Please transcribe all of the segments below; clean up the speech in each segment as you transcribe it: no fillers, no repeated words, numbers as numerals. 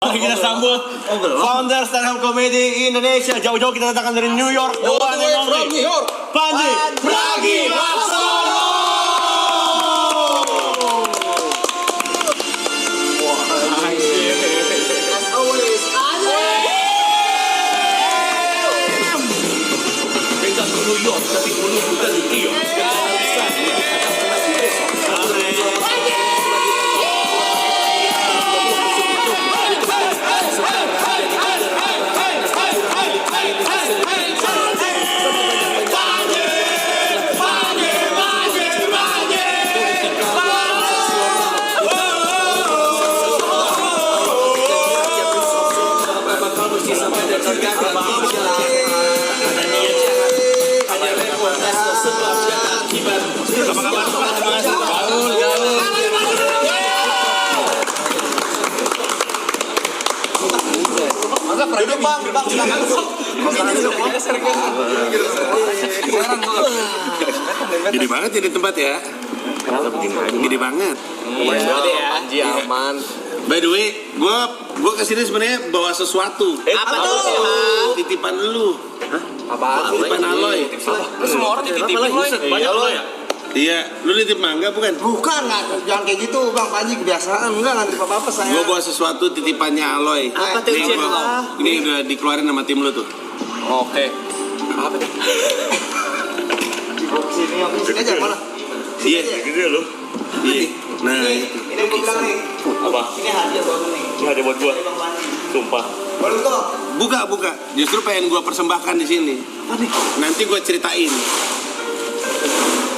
Mari kita sambut founder stand up comedy Indonesia. Jauh-jauh kita datangkan dari New York. The one and only Panji Pragiwaksono. As always, Pegang New York, tapi mulut bukan di New York. Gede banget ini tempat ya. Gede banget. Panji aman. By the way, gua kesini sebenarnya bawa sesuatu. Apa tuh? Titipan lu. Apaan? Titipan Aloy. Semua orang dititipin Aloy. Banyak Aloy ya? Iya, lu nitip mangga bukan? bukan nggak, jangan kayak gitu Bang Panji, kebiasaan nggak ngerti apa-apa saya. Gua bawa sesuatu titipannya Aloy. Apa tuh, Nih, Cek? ini udah dikeluarin sama tim lu tuh. Oke. Apa tuh? Sini yang sini aja mana? Iya, Gede lu. iya. Nah, Ini yang gue bilang nih. Apa? Ini hadiah buat lu nih. Ini ada buat gua. Dari Bang Panji. Sumpah. Boleh tuh. buka. Justru pengen gua persembahkan di sini. Nanti gua ceritain.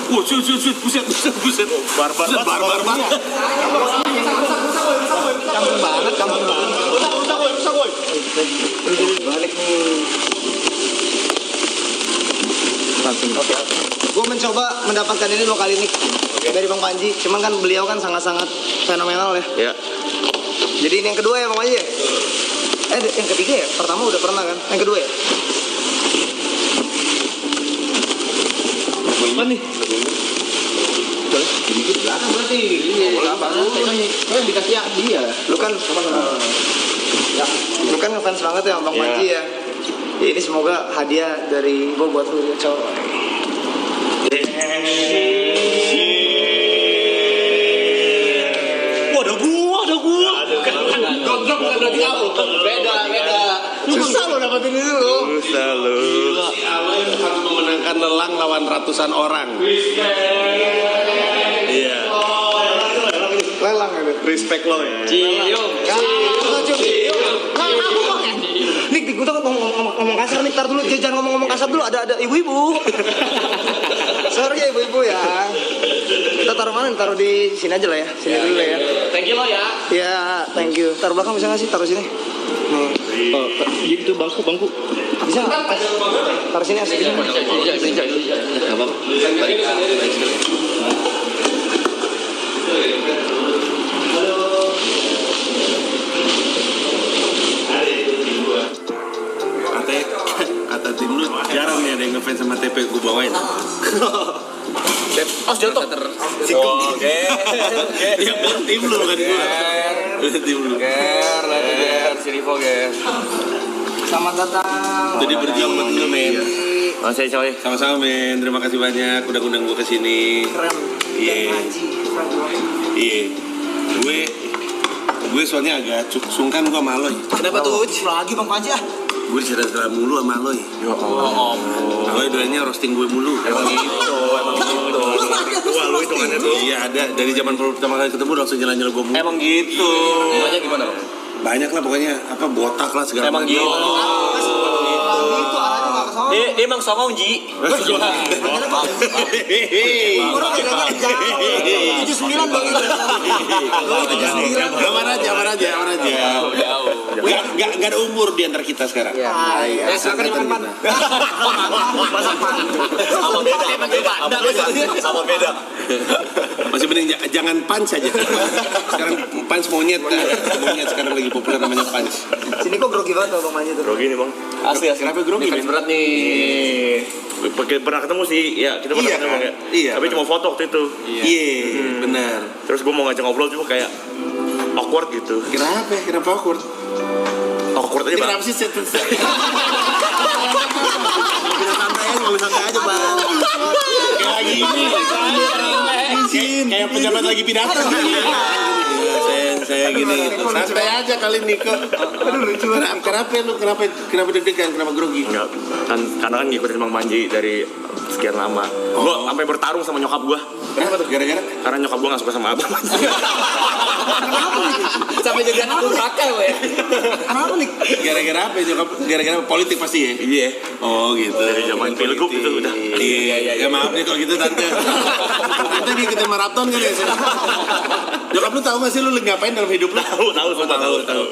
Wah, shoot, buset. Barbar banget. Kampung banget. Rusak woi. Balik nih. Oke. Gue mencoba mendapatkan ini 2 kali nih dari Bang Panji. Cuman kan beliau kan sangat-sangat fenomenal ya. Ya. Jadi ini yang kedua ya Bang Panji ya? Yang ketiga ya? Pertama udah pernah kan? Yang kedua ya? Apa nih? Ini ke belakang berarti. Iya. Yang dikasih dia. Lu kan ngefans banget ya Bang Panji ya. Ini semoga hadiah dari gue buat lu ya coy. Ada gua. Gondrong bukan berarti kamu. Beda. Susah lo dapetin itu lo. Susah lu. Si Aloy harus memenangkan lelang lawan ratusan orang. Iya. Lelang ya. Respect lo ya. Cium. Nik, gue tuh ngomong kasar nih, tar dulu, jangan ngomong kasar dulu, ada ibu-ibu. Sorry ya ibu-ibu ya. Kita taruh mana? Taruh di sini aja lah ya, sini dulu lah ya. Thank you lo ya. Ya, thank you. Taruh belakang bisa nggak sih? Taruh sini. Nih, Jadi itu bangku. bisa. Taruh sini asli. Enggak apa-apa. Kata tim lu jarang nih ada yang ngefans sama TP gue bawain. Jatuh. Oke. Ya tim lu bukan gue. Tim lu. Ger, si Rivo ger. Selamat datang. Jadi berjuang buat lu men. Makasih coy. Sama-sama men. Terima kasih banyak udah undang gue kesini. Keren. Iya. Iya. Gue soalnya agak sungkan gue sama Aloy. Kenapa tuh? Lagi Bang Panji ah. Gue diserah mulu sama Aloy. Ya Allah. Aloy doanya roasting gue mulu. Emang gitu. Wah lu hitungannya tuh. Iya ada dari zaman pertama kali ketemu langsung jalan-jalan gue mulu. Emang gitu. Banyak gimana? Banyak lah pokoknya apa botak lah segala Emang macam. gitu. Itu arahnya nggak kesana. Dia emang songong Ji. Orang kira-kira jauh. 79 Bang. Aman aja. Gak ada umur di antara kita sekarang. Iya. Silakan dimakan. Sama beda. Masih mending jangan punch aja. Sekarang punch monyet kan. Monyet sekarang lagi populer namanya punch. Sini kok grogi banget Bang Panji tuh. Grogi nih bang. Asli. Kenapa grogi? Ini berat nih. Pernah ketemu sih, ya kita pernah Iya, ketemu kan? ya. Iya, Tapi cuma foto waktu itu. Iya, benar. Terus gue mau ngajak ngobrol cuma kayak awkward gitu. Kenapa awkward? Awkward aja, Ini Bang. kenapa sih? Mobil santai aja, Bang. Kayak lagi ini. Kayak pejabat lagi pidato. Saya gini. Santai aja kali Niko. Kenapa deg-degan? Kenapa grogi? Enggak, kan karena kan ngikutin Bang Panji dari sekian lama. Gua sampai bertarung sama nyokap gua. Kenapa tuh? Gara-gara? Karena nyokap gua gak suka sama abang. Sampai jadi anak durhaka lo ya. Kenapa nih? Gara-gara apa ya nyokap? Gara-gara politik pasti ya? Iya. Oh gitu. Dari zaman pilgub itu udah. Iya. Ya maaf deh kalau gitu tante. Tante ngikutin maraton kan ya? Nyokap lu tahu gak sih lu ngapain dalam hidup lu? Tahu.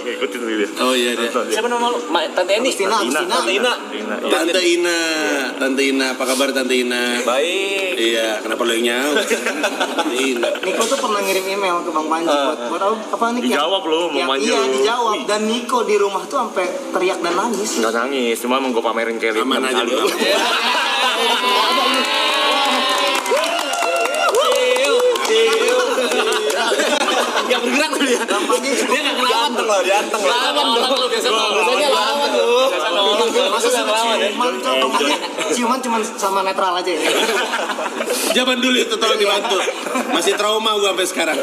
Ngikutin dia. Oh iya deh. Siapa nama lu? Tante Eni. Tante Ina, apa kabar Tante Ina? Baik. Iya, kenapa lu yang nyaut? Tante Ina. Niko tuh pernah ngirim email ke Bang Panji buat tahu apa nih? Dijawab loh, Bang Panji. Iya, dijawab. Dan Niko di rumah tuh sampai teriak dan nangis. Enggak nangis, cuma emang gua pamerin kayak Aman aja lu. Gak bergerak tuh dia. Bang Panji dia nggak ngelawan tuh. Lawan dong. Biasanya lawan loh. Masa ngelawan ya? Ciuman cuma sama netral aja ya. Zaman dulu itu tolong dibantu. Masih trauma gua sampai sekarang.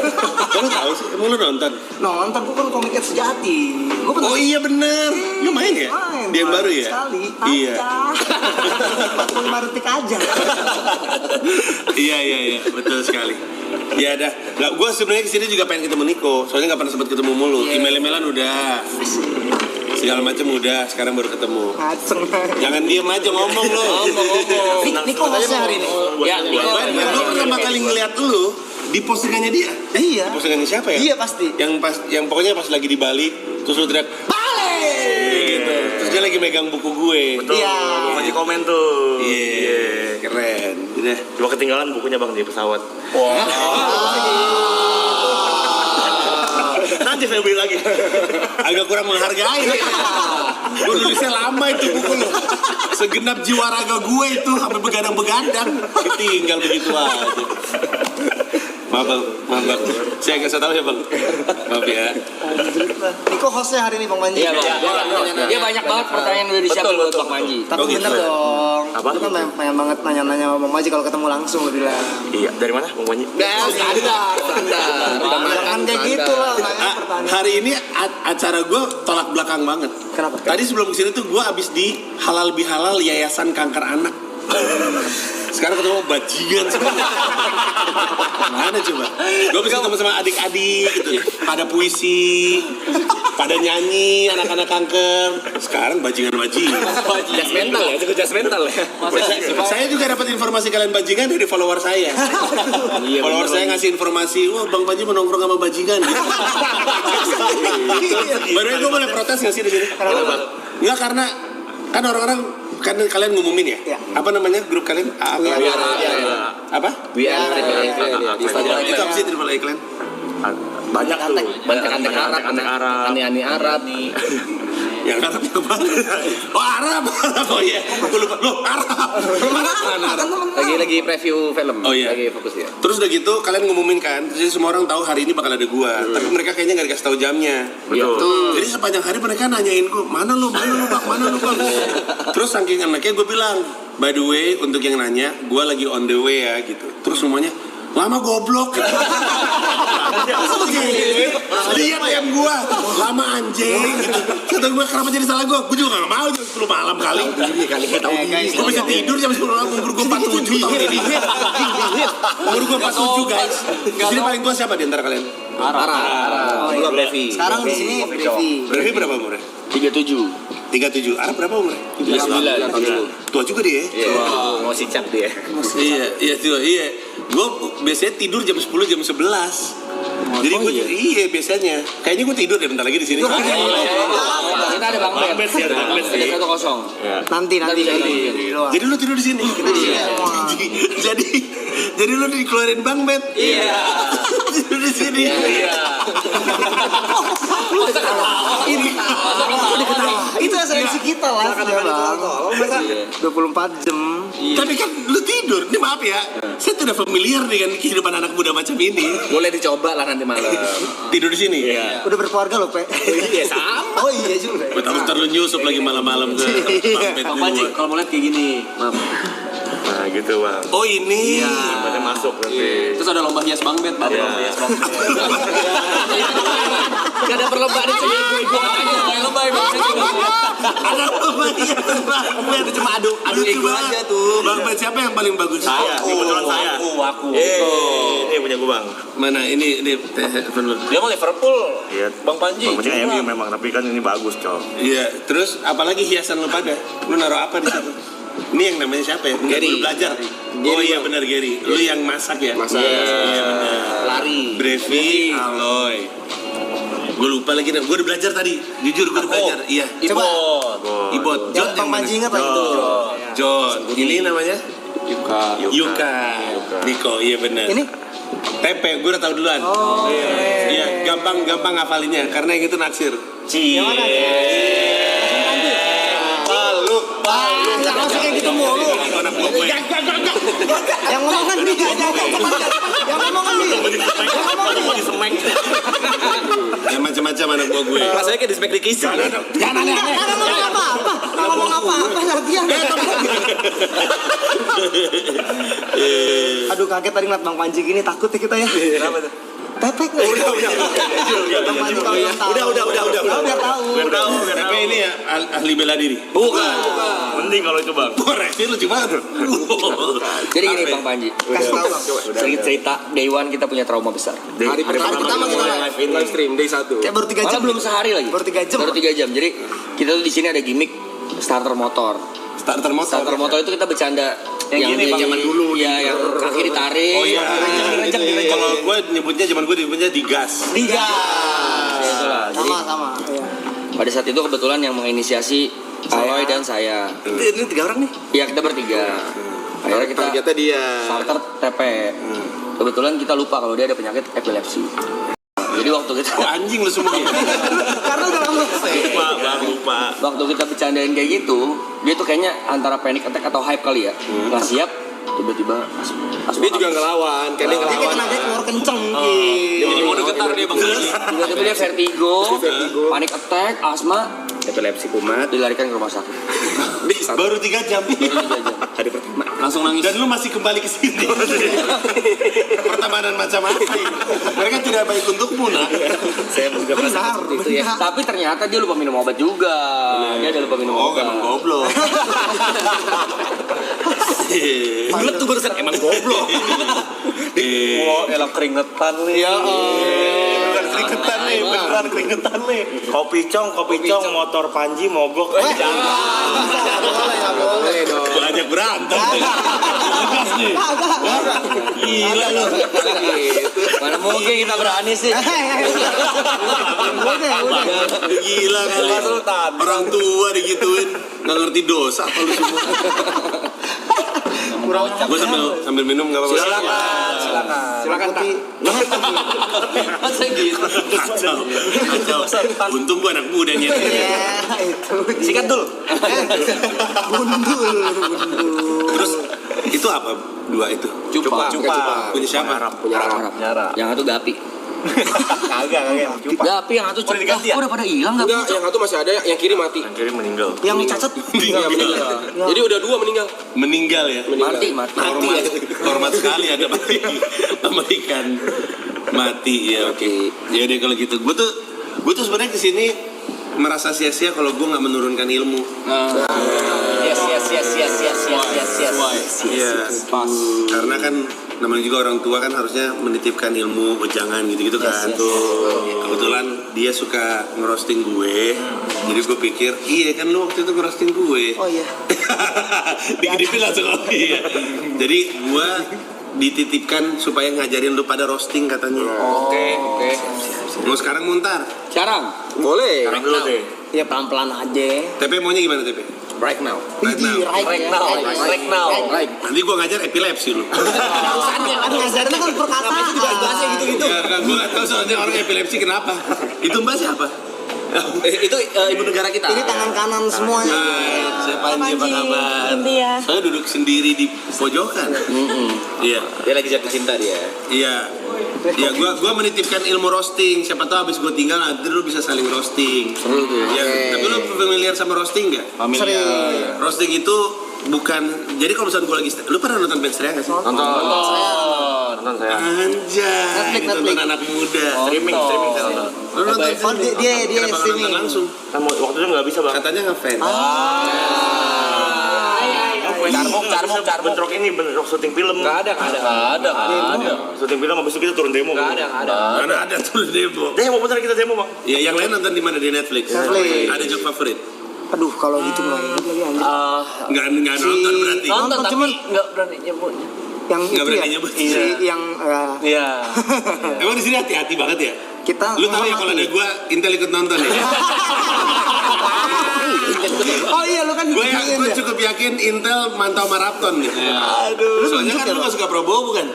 Lu tahu sih? Emang lu nonton? Nonton gua kan komiknya sejati. Gua pernah Oh iya bener. Lu main ya? main. Dia yang baru ya? Sekali. Iya. 45 detik aja. Iya, betul sekali. Ya dah, nggak, gue sebenarnya kesini juga pengen ketemu Niko, soalnya nggak pernah sempat ketemu mulu. Email-emailan udah, segala macam udah, sekarang baru ketemu. Ngaceng. Jangan diem aja ngomong lo. Niko hostnya hari ini. Ya, Gue pertama kali ngeliat lu di postingannya dia. Iya. Di postingannya siapa ya? Iya pasti. Yang pokoknya pas lagi di Bali, terus lu teriak Balik. gitu. Terus dia lagi megang buku gue. Betul. Iya. Bang Panji komen tuh. Iya, keren. Udah. Cuma ketinggalan bukunya Bang di pesawat. Nanti saya beli lagi. Agak kurang menghargai. Gue nulisnya lama itu buku lo. Segenap jiwa raga gue itu sampai begadang-begadang. Tinggal begitu aja. Maaf bang. Saya nggak tahu ya bang. Maaf ya. Niko hostnya hari ini Bang Panji. Iya, Bang. Dia banyak banget pertanyaan udah disiapin buat Bang Panji. Tapi Oh, gitu. bener dong. Apa? Lu kan banyak banget nanya-nanya sama Bang Panji kalau ketemu langsung lu bilang. Iya, dari mana Bang Panji? Standar. Jangan kayak gitu lah nanya Ah, pertanyaan. hari ini acara gue tolak belakang banget. Kenapa? Tadi sebelum kesini tuh gue abis di halal bihalal Yayasan Kanker Anak. Sekarang ketemu bajingan semua. Mana coba? Gue bisa ketemu sama adik-adik gitu. Pada puisi, pada nyanyi, anak-anak kanker. Sekarang bajingan-bajingan. Jas mental ya, cukup jas mental ya. Saya juga dapat informasi kalian bajingan dari follower saya. Follower saya ngasih informasi, wah Bang Panji menongkrong sama bajingan. Baru gue boleh protes nggak sih di sini? Nggak, karena kan orang-orang kan kalian ngumumin ya? Iya. Apa namanya grup kalian? Apa? We are di Instagram. Itu apa sih Triple A Clan? Banyak tuh. Banyak antek Arab, aneh-aneh Arab. Yang Arab yang apa? Oh Arab. Oh iya. Gue lupa. Loh Arab. Mana Arab? Lagi preview film. Oh iya. Lagi fokus ya. Terus udah gitu kalian ngumumin kan, jadi semua orang tahu hari ini bakal ada gua. Tapi mereka kayaknya nggak dikasih tahu jamnya. Betul. Jadi sepanjang hari mereka nanyain gua, mana lu bang, mana lu bang. Terus saking anaknya gua bilang, by the way untuk yang nanya, gua lagi on the way ya gitu. Terus semuanya lama goblok gitu. Lihat yang gua lama anjing gitu. Kata gua kenapa jadi salah gua juga gak mau jam 10 malam kali. Gua bisa tidur jam 10 malam. Umur gua 47 tahun ini. Umur gua 47 guys. Di sini paling tua siapa di antara kalian? Arab. Belum Devi. Sekarang di sini Brevi. Brevi berapa umurnya? 37. 37. Arab berapa umurnya? 39. Tua juga dia. Mau sicap dia. Iya. Gue biasanya tidur jam 10 jam 11. Jadi gue iya biasanya. Kayaknya gue tidur deh bentar lagi di sini. Kita ada Bang Bet. Bang Bet ya, Bang Bet sih. Ada 1-0. Nanti di luar. Jadi lu tidur di sini. Kita di sini semua. Jadi lu dikeluarin Bang Bet. Iya. Tidur di sini. Iya. Itu yang sering kondisi kita live ya bang. Masa 24 jam. Tapi kan lu tidur, ini maaf ya. Saya tidak familiar dengan kehidupan anak muda macam ini. Boleh dicoba lah nanti malam. Tidur di sini? Iya. Udah berkeluarga loh, Pe. Iya sama. Oh iya juga. Gue terus nyusup lagi malam-malam ke Bang Panji, kalau mau lihat kayak gini, maaf. Nah gitu bang. Oh ini. Berarti masuk nanti. Terus ada lomba hias Bang Bet, Bang. Iya. Lomba hias Bang Bet. Gak ada perlombaan itu ya, gue aja kayak lomba Bang. Ada apa ya? Itu cuma adu ego aja tuh. Bang Ben, siapa yang paling bagus? Saya, kebetulan saya. Aku. Ini punya gue bang. Mana ini telepon lu. Dia mau Liverpool. Iya. Bang Panji. Bang Panji MU memang, tapi kan ini bagus cok. Iya, terus apalagi hiasan lu pada? Lu naruh apa di situ? Ini yang namanya siapa ya? Gary. Lu belajar. Oh iya benar Gary. Lu yang masak ya? Masak. Iya benar. Lari. Brevi, Aloy. Gue lupa lagi, gue udah belajar tadi. Jujur gue udah belajar. Iya. Coba. Ibot. Yang Bang Panji ingat lagi tuh. John. Ini namanya? Yuka. Niko, iya benar. Ini? Tepe, gue udah tahu duluan. Oh. Iya, gampang ngafalinnya karena yang itu naksir. Yang mana? Yang langsung kayak gitu mulu. Anak buah gue. Yang ngomong kan dia. Yang ngomong kan dia. Ya macam-macam anak buah gue. Rasanya kayak di spek di kisah. Jangan aneh-aneh. Jangan ngomong apa-apa. Jangan ngomong apa-apa latihan. Aduh kaget tadi ngeliat Bang Panji gini, takut ya kita ya. Kenapa tuh? Tepek. Bang Panji kalau belum tahu. Udah. Biar tahu. Tepe ini ya ahli bela diri. Bukan. Mending kalau itu bang. Koreksi lu cuma. Jadi gini Bang Panji. Kasih tahu Bang. Cerita Day One kita punya trauma besar. Hari pertama kita live stream Day 1. Kayak baru 3 jam. Belum sehari lagi. Baru 3 jam. Baru 3 jam. Jadi kita tuh di sini ada gimmick starter motor. Starter motor. Starter motor itu kita bercanda Yang gini, dia Bang. zaman dulu. Iya, yang kaki ditarik. Oh iya. Kalau gue nyebutnya zaman gue nyebutnya digas. Tiga. Itulah. Jadi Sama. Iya. pada saat itu kebetulan yang menginisiasi Aloy dan saya. Ini 3 orang nih. Iya, kita bertiga. Akhirnya kita Targetnya dia. starter TP. Kebetulan kita lupa kalau dia ada penyakit epilepsi. Jadi waktu kita Anjing lu semua. Karena udah lama. Lupa. waktu kita bercandain kayak gitu, dia tuh kayaknya antara panic attack atau hype kali ya. Nggak siap, tiba-tiba asma. Dia juga ngelawan, kayak dia Dia kayak ngelawan. tenaga keluar kenceng. Dia jadi mode getar dia bang. Tiba-tiba dia vertigo, panic attack, asma, Epilepsi kumat. dilarikan ke rumah sakit. Baru 3 jam. Hari pertama. Langsung nangis. Dan lu masih kembali ke sini. Pertemanan macam apa ini? Mereka tidak baik untukmu, nak. Saya juga merasa seperti itu ya. Tapi ternyata dia lupa minum obat juga. Dia ada lupa minum Oh, obat. emang goblok. Bulat tuh barusan emang goblok. Wah, elah keringetan nih. Ya, Bukan keringetan nih, beneran keringetan nih. Kopi cong, motor Panji mogok. Boleh dong. Banyak berantem. Tegas nih. Gila lu. Mana mungkin kita berani sih. Udah. Gila kali. Orang tua digituin. Nggak ngerti dosa apa lu semua. Gue sambil minum nggak apa-apa. Silakan tak. Masa gitu. Kacau. Untung gue anak muda nih. Ya, itu. Sikat dulu. Gundul. Terus itu apa? 2 itu? Cupa. Punya siapa? Arab. Yang satu Gapi. Kagak. Gapi yang satu Udah diganti ya? udah pada hilang Gapi. Enggak, yang satu masih ada, yang kiri mati. Yang kiri meninggal. Yang cacat. Jadi udah 2 meninggal. Meninggal ya? Mati. Hormat sekali ada mati sama ikan mati ya. Oke. Ya deh kalau gitu. Gue tuh sebenarnya kesini merasa sia-sia kalau gue nggak menurunkan ilmu. Yes. Iya. Karena kan namanya juga orang tua kan harusnya menitipkan ilmu, wejangan gitu-gitu kan. Kebetulan dia suka ngerosting gue. Jadi gue pikir, iya kan lu waktu itu ngerosting gue. Oh iya. Dikit-dikit langsung oh iya. Jadi gue dititipkan supaya ngajarin lu pada roasting katanya. Oke. Mau sekarang muntar. Sekarang. Boleh. Sekarang dulu deh. Ya pelan-pelan aja. TP maunya gimana TP? Right now. Right now. Nanti gue ngajar epilepsi lu. Aduh, ngajarinnya kan perkataan. Bahasa gitu-gitu. Ya kan gue gak tau soalnya orang epilepsi kenapa. Itu mbak siapa? Itu ibu negara kita. Ini tangan kanan semuanya. Saya Panji, apa kabar? Saya duduk sendiri di pojokan. Iya. Dia lagi jatuh cinta dia. Iya. Ya, gua menitipkan ilmu roasting. Siapa tahu habis gua tinggal nanti lu bisa saling roasting. Seru tuh ya. Iya. Tapi lu familiar sama roasting nggak? Sering. Roasting itu bukan. Jadi kalau misalnya gua lagi, lu pernah nonton band Serea nggak sih? Nonton saya. Anjay. Nonton anak muda. Streaming saya nonton. Lu nonton Oh, dia Kenapa nggak streaming. nonton langsung? Waktu itu nggak bisa bang. Katanya ngefans. Carmuk. Bentrok ini, bentrok syuting film. Nggak ada. Syuting film habis itu kita turun demo. Nggak ada. Ada tuh demo. Demo bener kita demo bang. Ya, yang lain nonton di mana, di Netflix? Netflix. Ada joke favorit? Aduh, kalau gitu mah ingat lagi anjir. Nggak nonton berarti. Nonton, tapi cuman nggak berani nyebut. yang Nggak itu berani ya. nyebut. Yang Iya. Emang di sini hati-hati banget ya? kita Lu tahu ya kalau ada gua Intel ikut nonton ya? Oh iya, lu kan Gue dibikin ya. cukup yakin Intel mantau maraton nih. Aduh. Soalnya kan lu gak suka Prabowo bukan?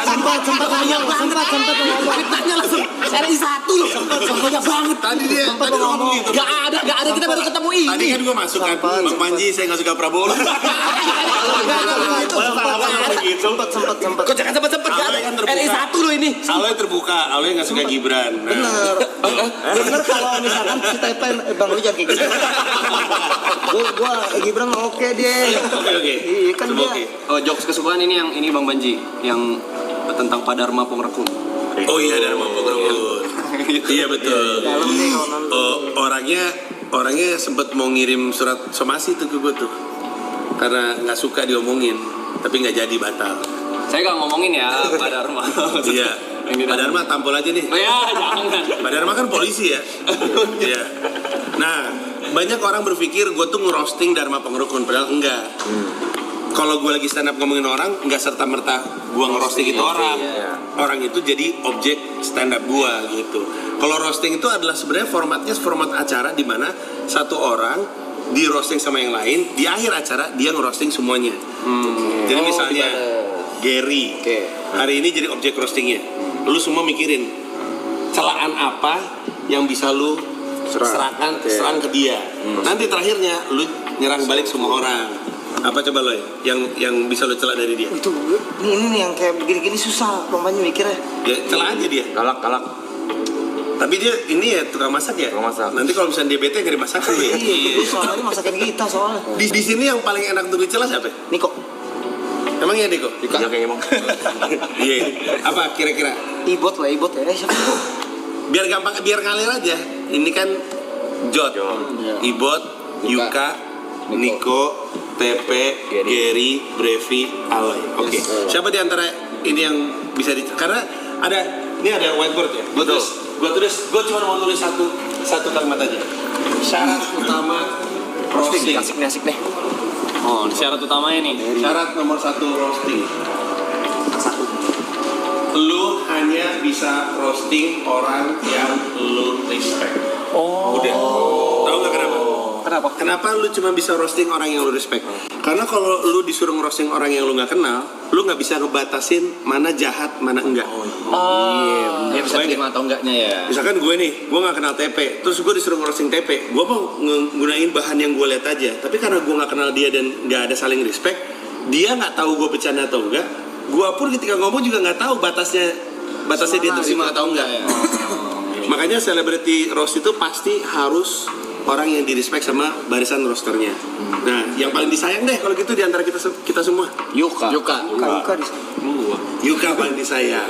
Sempat ngomong. Tanya langsung. RI 1 loh. Banyak banget. Tadi dia tadi lu ngomong gitu. Gak ada kita baru ketemu ini. Tadi kan gue masuk kan, Bang Panji saya gak suka Prabowo. Sempat. Kok jangan sempet Alay kan terbuka. RI 1 loh ini. Alay terbuka, Alay gak suka Gibran. Nah. Bener kalau misalkan si Tepe, Bang lu jangan kayak gitu. Gua Gibran oke dia. Oke. Iya kan Coba dia. oke. Oh, jokes kesukaan ini yang ini Bang Banji yang tentang Pak Dharma Pongrekun. Oh iya, ada Mampu Ngerebut. Iya betul. Dalam nih kalau nonton. Oh, orangnya sempet mau ngirim surat somasi tuh ke gue tuh. Karena nggak suka diomongin, tapi nggak jadi batal. Saya gak ngomongin ya Pak Dharma. Iya. Pak Dharma tampol aja nih. Oh ya, jangan. Pak Dharma kan polisi ya. Iya. Nah, banyak orang berpikir gue tuh ngerosting Dharma Pongrekun, padahal enggak. Kalau gue lagi stand up ngomongin orang, nggak serta merta gue ngerosting itu orang. Orang itu jadi objek stand up gue gitu. Kalau roasting itu adalah sebenarnya formatnya format acara di mana satu orang di roasting sama yang lain, di akhir acara dia ngerosting semuanya. Jadi misalnya Gary hari ini jadi objek roastingnya. Lu semua mikirin celaan apa yang bisa lu serang ke dia. Nanti terakhirnya lu nyerang balik semua orang. Apa coba lo yang bisa lo celak dari dia? Itu ini nih yang kayak begini-gini susah Bang mikirnya. Ya celak aja dia. Galak. Tapi dia ini ya tukang masak ya. Tukang masak. Nanti kalau misalnya dia bete nggak dimasakin ya. Iya, soalnya masakan kita soalnya. Di sini yang paling enak untuk dicela siapa? Niko, Emang ya Diko? Iya kayaknya bang. Iya. Apa kira-kira? Ibot ya. Siapa? Biar gampang, biar ngalir aja. Ini kan Jot, Ibot, Yuka, Niko, Tepe, Gary, Brevi, Alay. Oke. Siapa di antara ini yang bisa karena ini ada whiteboard ya. Gue cuma mau tulis satu kalimat aja. Syarat utama roasting. Asik nih. Oh, syarat utamanya nih. Syarat nomor 1 roasting. Lu hanya bisa roasting orang yang lu respect. Udah. Tahu nggak kenapa? Kenapa lu cuma bisa roasting orang yang lu respect? Karena kalau lu disuruh ngerosting orang yang lu nggak kenal, lu nggak bisa ngebatasin mana jahat, mana enggak. Dia bisa terima atau enggaknya ya. Misalkan gue nggak kenal TP, terus gue disuruh ngerosting TP, gue mau nggunain bahan yang gue lihat aja. Tapi karena gue nggak kenal dia dan nggak ada saling respect, dia nggak tahu gue bercanda atau enggak. Gue pun ketika ngomong juga nggak tahu batasnya dia terima atau enggak. Makanya celebrity roast itu pasti harus orang yang di respect sama barisan rosternya. Nah, yang paling disayang deh kalau gitu di antara kita semua. Yuka. Yuka paling disayang.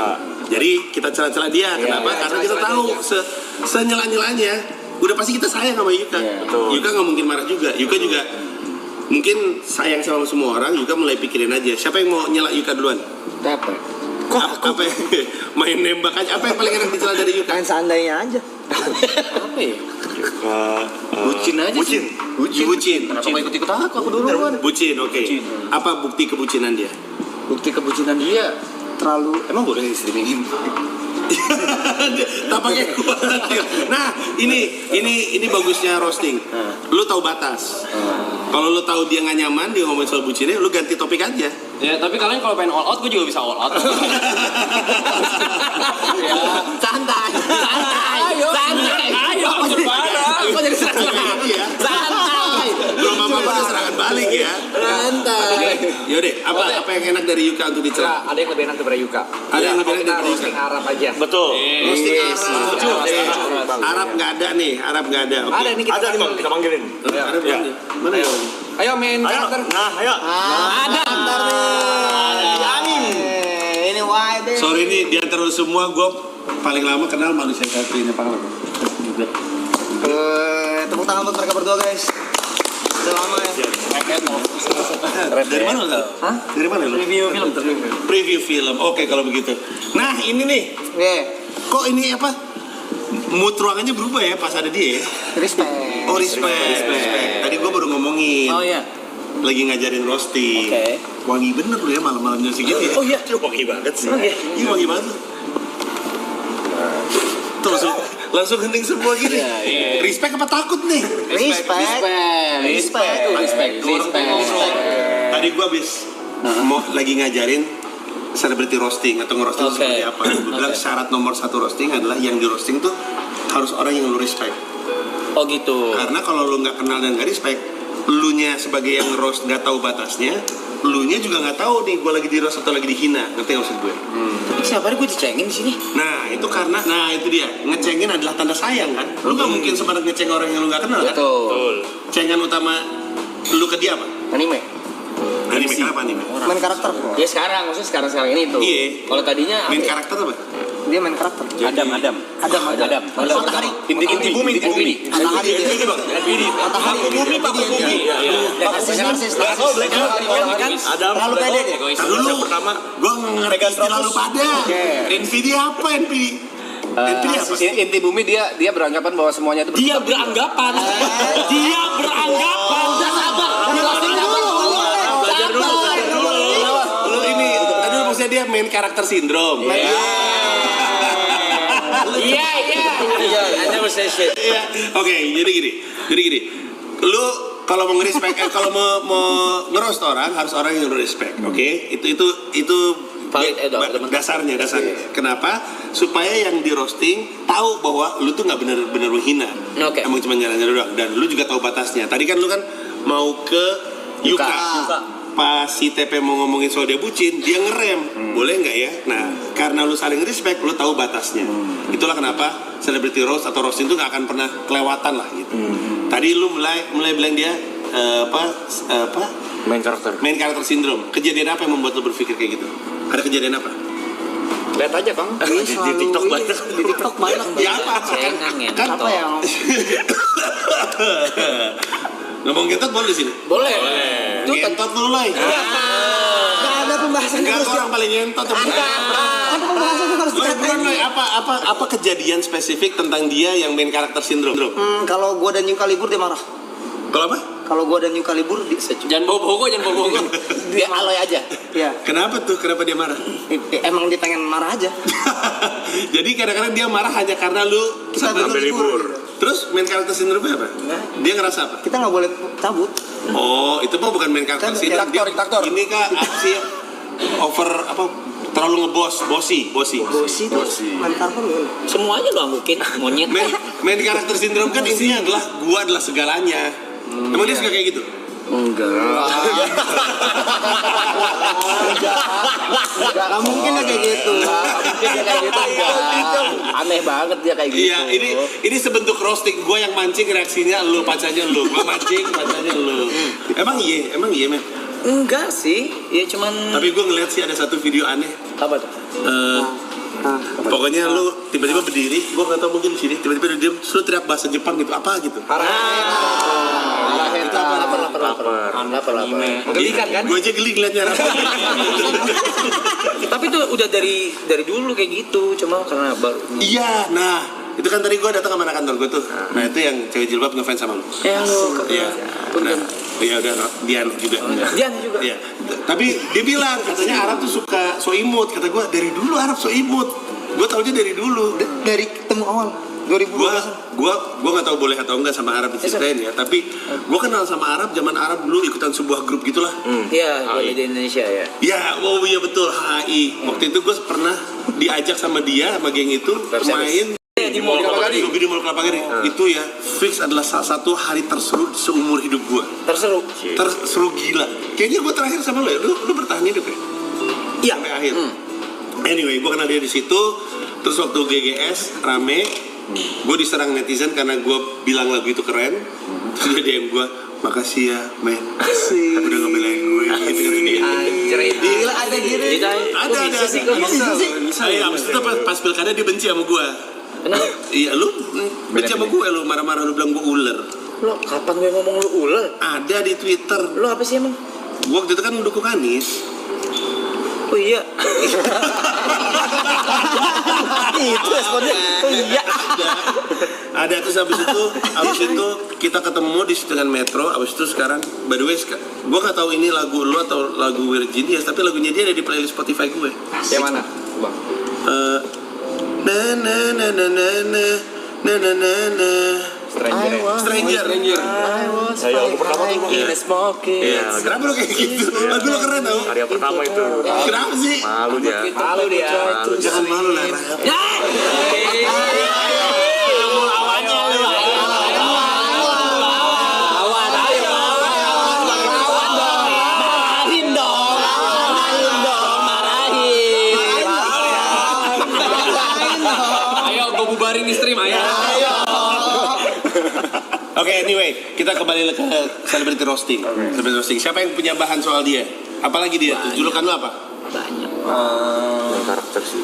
Jadi kita celah-celah dia. Kenapa? Karena kita tahu senyela-nyelanya udah pasti kita sayang sama Yuka. Yuka nggak mungkin marah juga. Yuka juga mungkin sayang sama semua orang. Yuka mulai pikirin aja. Siapa yang mau nyela Yuka duluan? Tepe. Apa main nembak aja. Apa yang paling enak dicela dari Yuka? Main seandainya aja. Apa ya? Bucin aja sih. Bucin. Kenapa mau ikut-ikut aku duluan? Bucin, oke. Apa bukti kebucinan dia? Bukti kebucinan dia terlalu emang boleh streamingin. Tampaknya kuat. Nah, ini bagusnya roasting. Lu tahu batas. Kalau lu tahu dia nggak nyaman dia ngomongin soal bucinnya, lu ganti topik aja. Ya, tapi kalian kalau pengen all out, gue juga bisa all out. Santai. Ayo, gimana? Kok jadi serangan? Santai. Belum apa-apa serangan balik ya. Santai. Yaudah, apa yang enak dari Yuka untuk dicoba? Ada yang lebih enak daripada Yuka. Ada yang lebih enak Kita dari roasting Yuka. Arab aja. Betul. Roasting Arab. Arab nggak ada nih, Arab nggak ada. Oke. Ada nih kita. Ada nih bang, kita panggilin. Ada belum? Mana ya? Ayo main karakter. Nah, ayo. Ada. Ini wide. Sorry nih, di antara lu semua gue paling lama kenal manusia Katri ini Pak. Juga. Tepuk tangan buat mereka berdua guys. Udah lama ya. Dari mana lu? Hah? Dari mana lu? Preview film. Oke kalau begitu. Nah ini nih, Oke. kok ini apa? Mood ruangannya berubah ya pas ada dia ya? Respect. Oh respect. Tadi gue baru ngomongin. Oh iya. Lagi ngajarin roasting. Oke. Wangi bener lu ya malam-malamnya segini ya? Oh iya. Wangi banget sih. Iya wangi banget. Tuh langsung hening semua gini. Respect apa takut nih? Respect. Tadi gua habis mau lagi ngajarin celebrity roasting atau ngerosting Oke. seperti apa. Gue bilang syarat nomor 1 roasting adalah yang di roasting tuh harus orang yang lu respect. Oh gitu. Karena kalau lu nggak kenal dan nggak respect, lu nya sebagai yang roast nggak tahu batasnya, lu nya juga nggak tahu nih gue lagi di roast atau lagi dihina. Ngerti nggak maksud gue? Tapi siapa gue dicengin di sini? Nah itu karena, itu dia ngecengin adalah tanda sayang kan. Lu nggak mungkin sebenarnya ngeceng orang yang lu nggak kenal kan. Betul. Cengan utama lu ke dia apa? Anime. Anime kenapa anime? Main karakter. Ya sekarang, maksudnya sekarang ini tuh. Iya. Kalau tadinya Main apa ya? karakter apa? Dia main karakter. Adam. Matahari. Inti bumi. Matahari dia. NPD. Matahari. Bumi, Pak Bumi. Narsis. Adam. Terlalu pede dia. Dulu pertama. gua ngerti istilah lu pada. NPD apa NPD? NPD apa? Inti bumi dia beranggapan bahwa semuanya itu Dia beranggapan. Belajar dulu. Lu ini tadi lu maksudnya dia main karakter sindrom. Iya. Anda mesti shit. Iya. Oke, jadi gini. Lu kalau mau nge-respect, kalau mau nge-roast orang harus orang yang lu respect, oke? Itu Valid, dasarnya. Kenapa? Supaya yang di roasting tahu bahwa lu tuh nggak bener-bener menghina. Oke. Emang cuma jalan-jalan doang. Dan lu juga tahu batasnya. Tadi kan lu kan mau ke Yuka. Pas si TP mau ngomongin soal dia bucin, dia ngerem. Boleh nggak ya? Nah, karena lu saling respect, lu tahu batasnya. Itulah kenapa celebrity roast atau roasting itu nggak akan pernah kelewatan lah gitu. Tadi lu mulai bilang dia Main karakter. main karakter sindrom. Kejadian apa yang membuat lu berpikir kayak gitu? Ada kejadian apa? Lihat aja, Bang. Di TikTok banyak. Di TikTok banyak. Ya apa? Cengang ya. Kan Apa yang ngomong gentot boleh di sini. Boleh. Gentot lu lah. Gak ada pembahasan Enggak harus orang paling gentot. Kan pembahasan harus Lo dikatain. Loy, apa kejadian spesifik tentang dia yang main karakter sindrom? Kalau gua dan Yuka libur dia marah. Kalau apa? Kalau gua dan Yuka libur Jangan bobo gue. dia aloy aja. Ya. Kenapa tuh? Kenapa dia marah? Emang dia pengen marah aja. Jadi kadang-kadang dia marah hanya karena lu Kita sampai dulu libur. Terus main karakter sindromnya apa? Dia ngerasa apa? Kita nggak boleh cabut. Oh, itu mah bukan main karakter Kan sindrom. diktator. Ini kah apa sih? Over apa? Terlalu bossy. Bosi tuh main karakter gimana? Semuanya lo anggukin, monyet. Main karakter sindrom kan isinya adalah gua adalah segalanya. Emang dia suka kayak gitu? Gak mungkin lah kayak gitu. aneh banget dia kayak gitu. Iya, ini sebentuk roasting. Gua yang mancing reaksinya lu, pacarnya lu. Gua mancing, pacarnya lu. Emang iya, men. Enggak sih, ya cuman. Tapi gua ngeliat sih ada satu video aneh. Apa tuh? Pokoknya lu tiba-tiba berdiri, gua nggak tahu mungkin di sini tiba-tiba dia lu teriak bahasa Jepang gitu, apa gitu? Lapar. Menggelikan kan? Gua aja geli ngeliatnya. Tapi itu udah dari dulu kayak gitu, cuma karena baru. Iya, nah itu kan tadi gua datang sama anak kantor gua tuh. Nah itu yang cewek jilbab ngefans sama lu. Iya. Nah, ya udah Dian juga. Dian juga. Iya. Tapi dia bilang katanya Arab tuh suka so imut. Kata gua dari dulu Arab so imut. Gua taunya dari dulu. Dari ketemu awal. Gua nggak tahu boleh atau enggak sama Arab diceritain ya, tapi gua kenal sama Arab zaman Arab dulu ikutan sebuah grup gitulah. Iya, di Indonesia ya. Ya, oh iya betul, HI. Waktu itu gue pernah diajak sama dia, sama geng itu main Di Mall Kelapa Gading. di Mall Kelapa Gading. Itu ya fix adalah salah satu hari terseru seumur hidup gue. Terseru gila. Kayaknya gue terakhir sama lo ya. Lu bertahan hidup ya? Iya. Sampai akhir. Anyway, gue kenal dia di situ. Terus waktu GGS rame, gue diserang netizen karena gue bilang lagu itu keren. Terus dia DM gue, makasih ya, men. Udah ngebelain gue. Gitu dia. Gila ada gitu. Ada. Bisa. Abis itu pas pilkada dia benci sama gue. Iya, lu benci sama gue, lu marah-marah, lu bilang gue ular. Lo kapan gue ngomong lu ular? Ada di Twitter. Lo apa sih emang? Gue waktu itu kan mendukung Anies. Oh iya. Itu responnya. Oh iya. Ada terus abis itu kita ketemu di Senayan Metro. Abis itu sekarang, by the way, gue nggak tahu ini lagu lu atau lagu Virginius, tapi lagunya dia ada di playlist Spotify gue. Yang mana? Bang. Stranger. Saya lagu pertama tuh Bang. Iya, kenapa lu kayak gitu? Lagu lu keren tau. Karya pertama itu. Kenapa sih? Malu dia. Malu dia. Jangan malu lah. Ayo, gue bubarin di stream, ayo. Oke, anyway, kita kembali ke celebrity roasting. Celebrity roasting. Siapa yang punya bahan soal dia? Apalagi dia? Julukan lu apa? Karakter sih.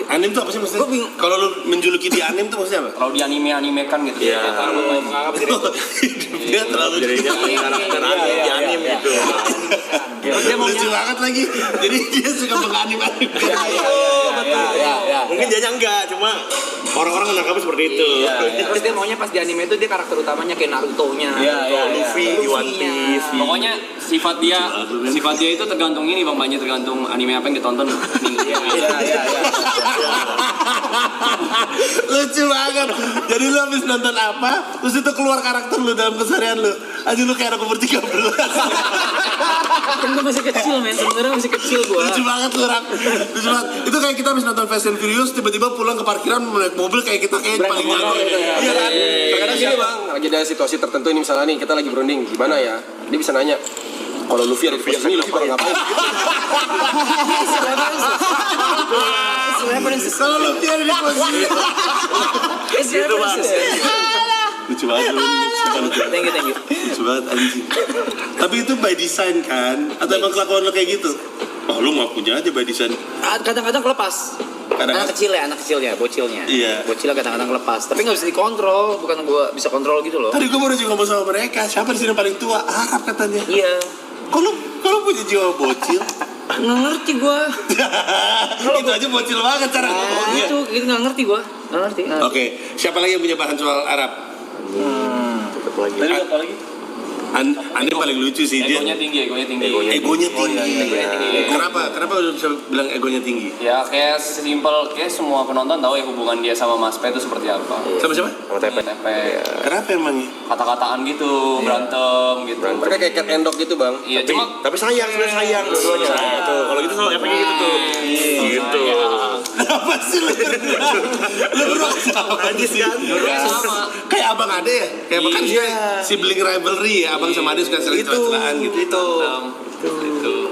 Anim tuh apa sih maksudnya? Kalau lu menjuluki dia anim tuh maksudnya apa? Kalau di animekan gitu. Iya. Dia terlalu Jadinya karakter anime di anime gitu. lucu banget lagi. Jadi dia suka menganim-anim. Mungkin dia enggak, cuma orang-orang menangkapnya seperti itu. Terus dia maunya pas di anime itu dia karakter utamanya kayak Naruto-nya. Luffy di One Piece. Pokoknya sifat dia itu tergantung ini Bang Panji, tergantung anime apa yang ditonton minggu. Lucu banget. Jadi lu habis nonton apa, terus itu keluar karakter lu dalam keseharian lu. Aja lu kayak anak umur 13. Kan gue masih kecil men, sebenarnya masih kecil gue. Lucu banget lu, Rak. Lucu banget. Itu kayak kita habis nonton Fast and Furious, tiba-tiba pulang ke parkiran naik mobil kayak kita kayak paling jago. Iya kan? Kadang-kadang gini bang, lagi ada situasi tertentu ini misalnya nih kita lagi berunding gimana ya, dia bisa nanya kalau Luffy ada di posisi ini Luffy bakal ngapain? Kalau Luffy ada di posisi Itu bang. lucu banget lu. Thank you. Lucu banget anjing. Tapi itu by design kan? Atau emang kelakuan lo kayak gitu? Oh lu ngakunya aja by design. Kadang-kadang kelepas. Kadang-kadang. Anak kecilnya, bocilnya. Iya. Bocilnya kadang-kadang lepas. Tapi nggak bisa dikontrol, bukan gue bisa kontrol gitu loh. Tadi gue baru juga ngomong sama mereka, siapa di sini paling tua? Arab katanya. Iya. Kalau punya jiwa bocil, Nggak ngerti gue. itu aja bocil banget cara ngomongnya. Itu nggak ngerti gue. Nggak ngerti. Oke, siapa lagi yang punya bahan soal Arab? Tetap lagi. Tadi apa lagi? Anda paling lucu sih dia. Egonya tinggi. Egonya tinggi. Kenapa lu bisa bilang egonya tinggi? Ya kayak simpel, kayak semua penonton tahu ya hubungan dia sama Mas P itu seperti apa. Sama siapa? Sama TP. Kenapa emangnya? Kata-kataan gitu, berantem gitu. Mereka kayak cat and dog gitu bang. Iya, cuma Tapi sayang, sebenarnya sayang dua-duanya. Tuh, kalau gitu sama efeknya gitu tuh. Gitu. Kenapa sih lu berdua? Lu berdua sama aja sih kan? sama. Kayak abang ade ya? Kayak abang kan sibling rivalry ya? Abang sama ade suka sering celah-celahan gitu. Itu.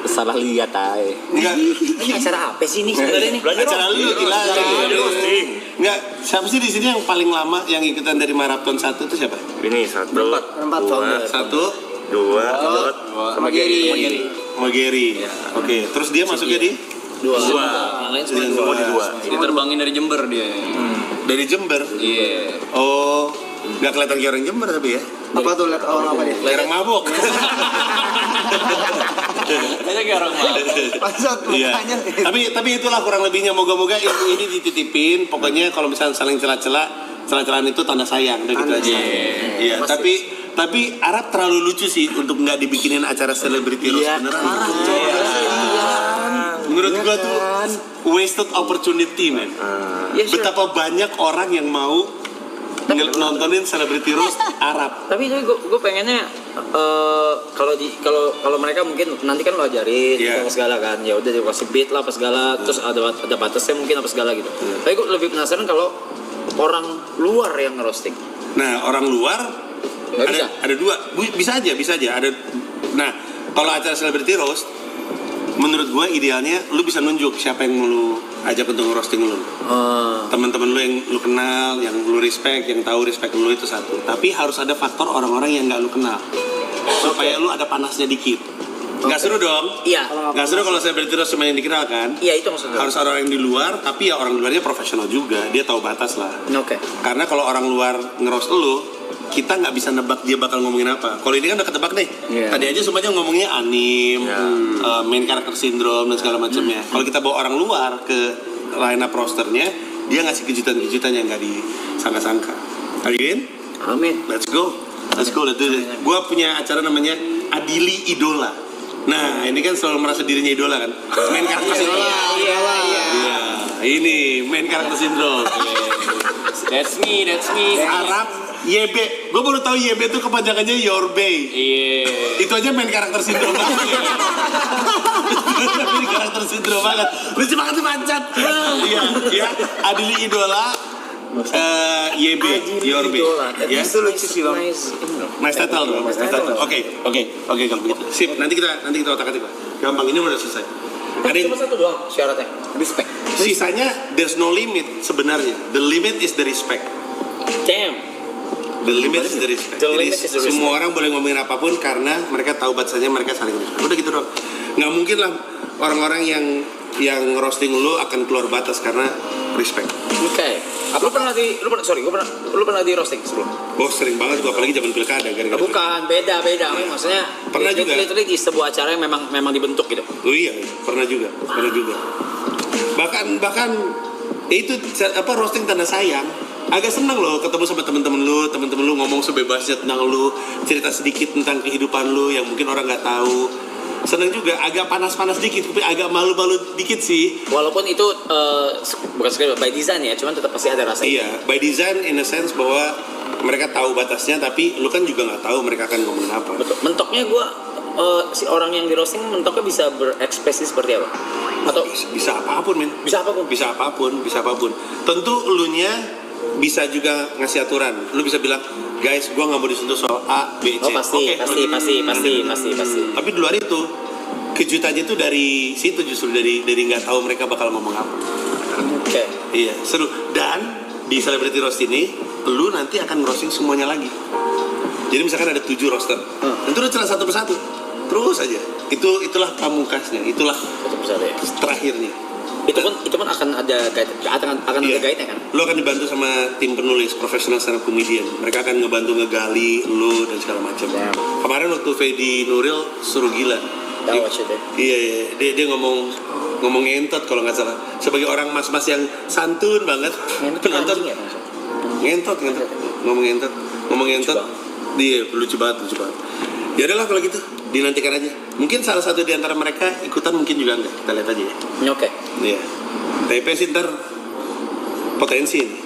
Salah lihat aja. Enggak. Ini acara apa sih ini sebenarnya nih? Acara lu gila. Enggak, siapa sih di sini yang paling lama yang ikutan dari maraton 1 itu siapa? Ini 1, Empat 2, 1, 2, sama Gary. Mogeri. Oke, terus dia masuknya di Dua. Yang lain semua dua. Diterbangin dari Jember dia. dari Jember. Iya. Oh, nggak kelihatan kayak orang Jember tapi ya. Apa tuh lihat orang apa dia? Kayak orang mabok. Kayaknya kayak orang mabuk. Pasat Iya. mukanya. Tapi itulah kurang lebihnya. Moga-moga ilmu ini dititipin. Pokoknya kalau misalnya saling celah-celahan itu tanda sayang, udah gitu aja. Iya. Tapi Arab terlalu lucu sih untuk nggak dibikinin acara selebriti roast beneran. menurut gua tuh wasted opportunity, man. Ya, sure. Betapa banyak orang yang mau nontonin Celebrity Roast Arab. Tapi gue pengennya kalau mereka mungkin nanti kan lo ajarin Iya. apa segala kan, ya udah dia kasih beat lah apa segala, terus ada batasnya mungkin apa segala gitu. Tapi gue lebih penasaran kalau orang luar yang ngerosting. Nah, orang luar Nggak bisa? ada dua, bisa aja. Nah, kalau acara Celebrity Roast, menurut gue idealnya lu bisa nunjuk siapa yang mau lu ajak untuk ngerosting lu. Teman-teman lu yang lu kenal, yang lu respect, yang tahu respect lu itu satu. Tapi harus ada faktor orang-orang yang nggak lu kenal, supaya lu ada panasnya dikit. Nggak seru dong? Iya. Nggak seru kalau Celebrity Roast cuma yang dikenal kan? Iya itu maksudnya. Harus orang yang di luar, tapi ya orang luarnya profesional juga. Dia tahu batas lah. Oke. Karena kalau orang luar ngeroast lu, kita nggak bisa nebak dia bakal ngomongin apa. Kalau ini kan udah ketebak nih. Iya. Tadi aja semuanya ngomongnya anim, main karakter sindrom dan segala macamnya. Kalau kita bawa orang luar ke line up rosternya, dia ngasih kejutan-kejutan yang nggak disangka-sangka. Are you in? Amin. Let's go. Let's do it. Gua punya acara namanya Adili Idola. Nah, ini kan selalu merasa dirinya idola kan. Main karakter sindrom. Iya. Iya, ini main karakter sindrom. That's me. Arab YB. Gue baru tahu YB itu kepanjangannya Your Bay. Iya. Itu aja main karakter sindrom banget. Main karakter sindrom banget. Lucu banget tuh mancat. Iya. Adili Idola. YB, Your Bay. Ya. Itu lucu sih bang. Nice title dong. Oke kalau begitu. Sip. Nanti kita otak-atik lah. Gampang, ini udah selesai. Ada yang Cuma satu doang syaratnya. Respect. sisanya there's no limit sebenarnya. The limit is the respect. Damn. The limit is the respect. The Jadi limit is the respect. semua orang boleh ngomongin apapun karena mereka tahu batasannya, mereka saling respect. Udah gitu doang. Nggak mungkin lah orang-orang yang roasting lu akan keluar batas karena respect. Oke. Lu pernah di roasting sebelum? Oh sering banget gua, apalagi zaman pilkada gara-gara. Bukan, beda. Maksudnya Pernah juga. Literally di sebuah acara yang memang dibentuk gitu. Oh iya, pernah juga. Bahkan ya itu apa roasting tanda sayang. Agak senang loh ketemu sama temen-temen lu ngomong sebebasnya tentang lu, cerita sedikit tentang kehidupan lu yang mungkin orang nggak tahu. Senang juga, agak panas-panas dikit, tapi agak malu-malu dikit sih. Walaupun itu bukan sekedar by design ya, cuman tetap pasti ada rasa. Iya, by design in a sense bahwa mereka tahu batasnya, tapi lu kan juga nggak tahu mereka akan ngomongin apa. Betul. Mentoknya gue si orang yang di roasting mentoknya bisa berekspresi seperti apa? Atau Bisa apapun, men. bisa apapun? Bisa apapun. Tentu elunya bisa juga ngasih aturan. Lu bisa bilang, guys, gua nggak mau disentuh soal A, B, C. Oh pasti. Tapi di luar itu, kejutannya itu dari situ justru dari nggak tahu mereka bakal ngomong apa. Oke. Iya, seru. Dan di Celebrity Roast ini, lu nanti akan roasting semuanya lagi. Jadi misalkan ada 7 roster, tentu lu celah satu persatu, terus aja. Itulah pamungkasnya, itulah Itu bisa ya. terakhirnya. Itu pun akan ada guide, akan ada guide-nya kan? Lu akan dibantu sama tim penulis profesional stand up comedian. Mereka akan ngebantu ngegali lu dan segala macam. Kemarin waktu Fedi Nuril suruh gila. Tahu aja deh. Iya, dia ngomong ngentot kalau nggak salah. Sebagai orang mas-mas yang santun banget. Penonton ya. Ngentot. Ngomong ngentot. Dia lucu banget. Ya udahlah kalau gitu, dinantikan aja. Mungkin salah satu di antara mereka ikutan, mungkin juga enggak. Kita lihat aja ya. Oke. Iya. TP sih ntar potensi ini.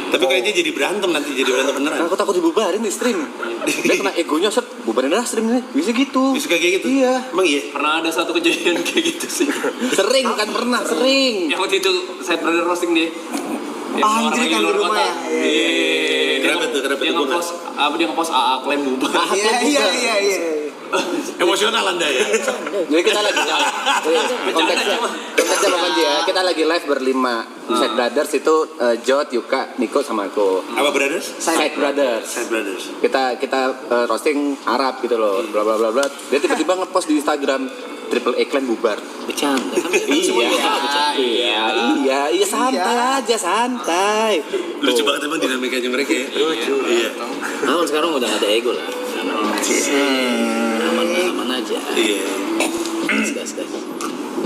Tapi kayaknya jadi berantem beneran. Aku takut dibubarin di stream. Dia kena egonya set, bubarin lah stream ini. Bisa gitu. Bisa kayak gitu? Iya. Emang iya? Pernah ada satu kejadian kayak gitu sih. Sering. Yang waktu itu saya pernah roasting dia. Anjir kan di rumah ya. Kenapa tuh? Dia ngepost AA klaim bubar. Iya. Emosional Anda ya? Jadi kita lagi konteksnya apa ya? Kita lagi live berlima. Side Brothers itu Jod, Yuka, Niko sama aku. Apa brothers? Side Brothers. Side brothers. Kita roasting Arab gitu loh. Bla bla bla bla. Dia tiba-tiba ngepost di Instagram Triple A Clan bubar. Bercanda. Iya, santai. Lucu banget emang dinamikanya mereka ya. Lucu. Iya. Namun sekarang udah gak ada ego lah. Aman aja. Iya. Gas.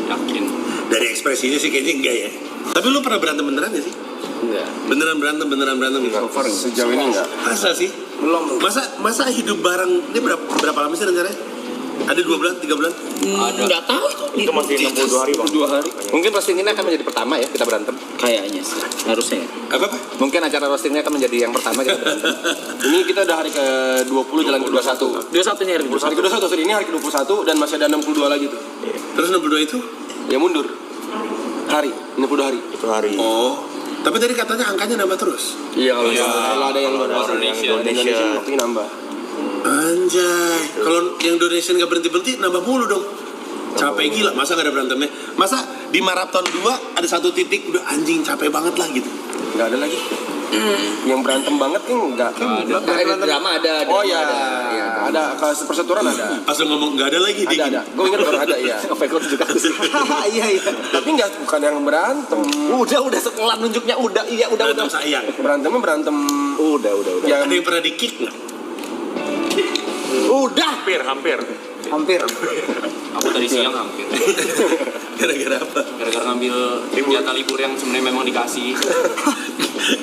Yakin. Dari ekspresinya sih kayaknya enggak ya. Tapi lu pernah berantem beneran gak sih? Enggak. Beneran berantem. Sejauh ini enggak. Masa sih? Belum. Masa hidup bareng ini berapa lama sih rencananya? Ada 2 bulan, 3 bulan? Nggak tahu itu. Itu masih 62 hari, Bang. 2 hari. Mungkin roasting ini akan menjadi pertama ya kita berantem. Kayaknya sih, harusnya ya. Apa? Mungkin acara roastingnya akan menjadi yang pertama kita berantem. Ini kita udah hari ke-20 jalan ke-21. 21 nya hari Hari ke-21, sorry, ini hari ke-21 dan masih ada 62 lagi tuh. Terus 62 itu? Ya mundur. Hari, 62 hari. Itu hari. Oh. Tapi tadi katanya angkanya nambah terus. Iya, kalau ada yang donation. donation waktu ini nambah. Anjay. Kalau yang donation gak berhenti-berhenti nambah mulu dong. Capek gila, masa gak ada berantemnya? Masa di maraton 2 ada 1 titik udah anjing capek banget lah gitu. Enggak ada lagi. Yang berantem banget kan enggak. Ada drama ada. Oh ya, Iya. ada persetujuan ada. Pas lu ngomong gak ada lagi dikit. Ada. Gue ingat baru ada ya. Overcoat juga sih. Iya. Tapi enggak bukan yang berantem. Udah setelah nunjuknya udah. Berantem sayang. Berantemnya berantem Udah. yang Ada yang pernah di kick nggak? Hampir. Hampir. Aku tadi siang hampir. Gara-gara apa? Gara-gara ngambil jatah libur yang sebenarnya memang dikasih.